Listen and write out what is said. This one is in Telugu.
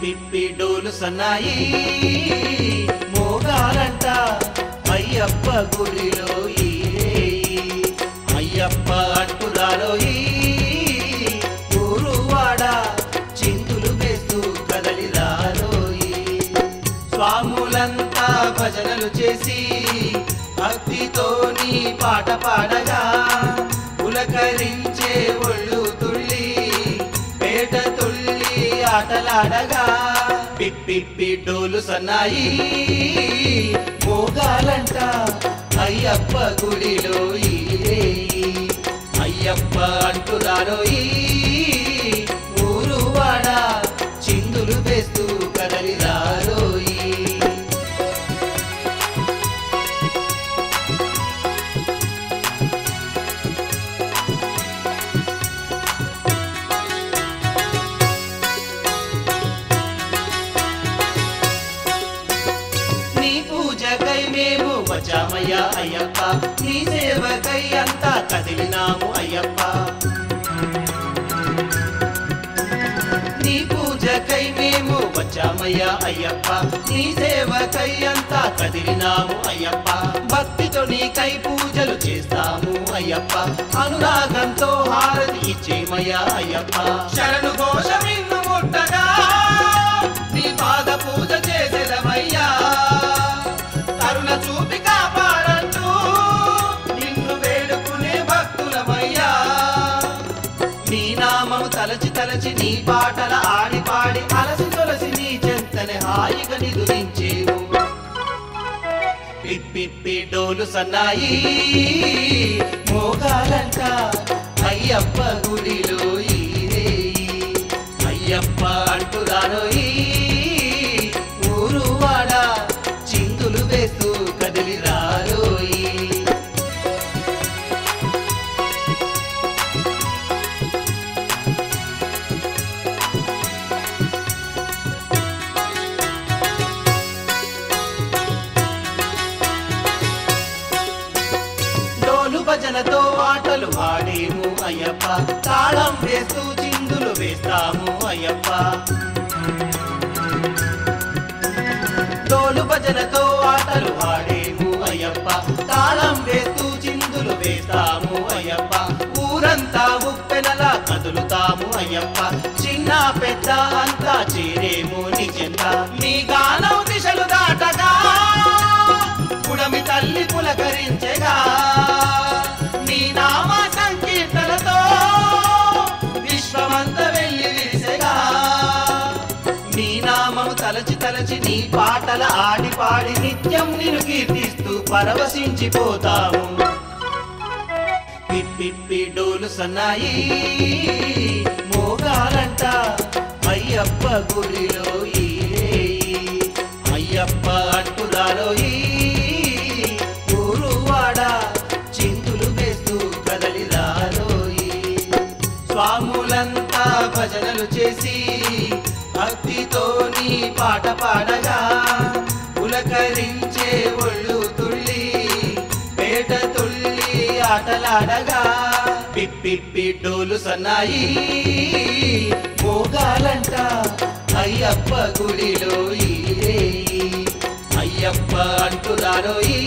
పిప్పి డోలు సన్నాయి మోగాలంట అయ్యప్ప గుడిలో ఈ అయ్యప్ప అంటురాలో ఈ ఊరువాడ చిందులు వేస్తూ కదలిరాలోయి స్వాములంతా భజనలు చేసి భక్తితో నీ పాట పాడగా పులకరించే ఒళ్ళు తుళ్ళి పేట తుళ్ళి ఆటలాడగా పిప్పి డోలు సన్నాయి మోగాలంట అయ్యప్ప గుడిలో ఈ అయ్యప్ప అంటురాలో ఈ ఊరువాడ చిందులు వేస్తూ కదలిరాలోయి మేము వచ్చామయ్యా అయ్యప్ప నీ సేవకై అంతా కదిలినాము అయ్యప్ప నీ పూజకై మేము వచ్చామయ్యా అయ్యప్ప నీ సేవకై అంతా కదిలినాము అయ్యప్ప భక్తితో నీకై పూజలు చేస్తాము అయ్యప్ప అనురాగంతో హారతి ఇచ్చేమయ్యా అయ్యప్ప శరణు ఘోషమిన్ను ముట్టగా నీ పాద పూజ చేసేదమయ్యా చూపి కాపాడంటూ నిన్ను వేడుకునే భక్తులమయ్యా నీ నామము తలచి తలచి నీ పాటల ఆడి పాడి అలసి తొలసి నీ చెంతనే హాయిగా నిదురించేము పిప్పి డోలు సన్నాయి మోగాలంట అయ్యప్ప గుడిలో ఈ అయ్యప్ప అంటురాలో ఈ ఊరువాడ చిందులు వేస్తూ కదిలిరాలోయి డోలు భజనతో ఆటలు ఆడేము అయ్యప్ప తాళం వేస్తూ చిందులు వేస్తాము అయ్యప్ప డోలు భజనతో ఆటలు ఆడేము అయ్యప్ప తాళం వేస్తూ చిందులు వేస్తాము అయ్యప్ప ఊరంతా ఉప్పెనలా కదులుతాము అయ్యప్ప చిన్న పెద్ద అంతా చేరేము నీ చెంత నీ గానం దిశలు దాటగా పుడమి తల్లి పులకరించెగా నీ నామ సంకీర్తనతో విశ్వమంత వెళ్ళి విరిసెగా నీ నామము తలచి తలచి నీ పాటల ఆడి పాడి నిత్యం నిన్ను కీర్తిస్తూ పరవశించిపోతాము పిప్పి డోలు సన్నాయి మోగాలంట అయ్యప్ప గుడిలో ఈ అయ్యప్ప అంటురాలో ఈ ఊరువాడ చిందులు వేస్తూ కదలిరాలోయి స్వాములంతా భజనలు చేసి భక్తితో నీ పాట పాడగా పులకరించే ఒళ్ళు తుళ్ళి పేట తుళ్ళి ఆటలాడగా పిప్పి డోలు సన్నాయి మోగాలంట అయ్యప్ప గుడిలో ఈ అయ్యప్ప అంటురాలో ఈ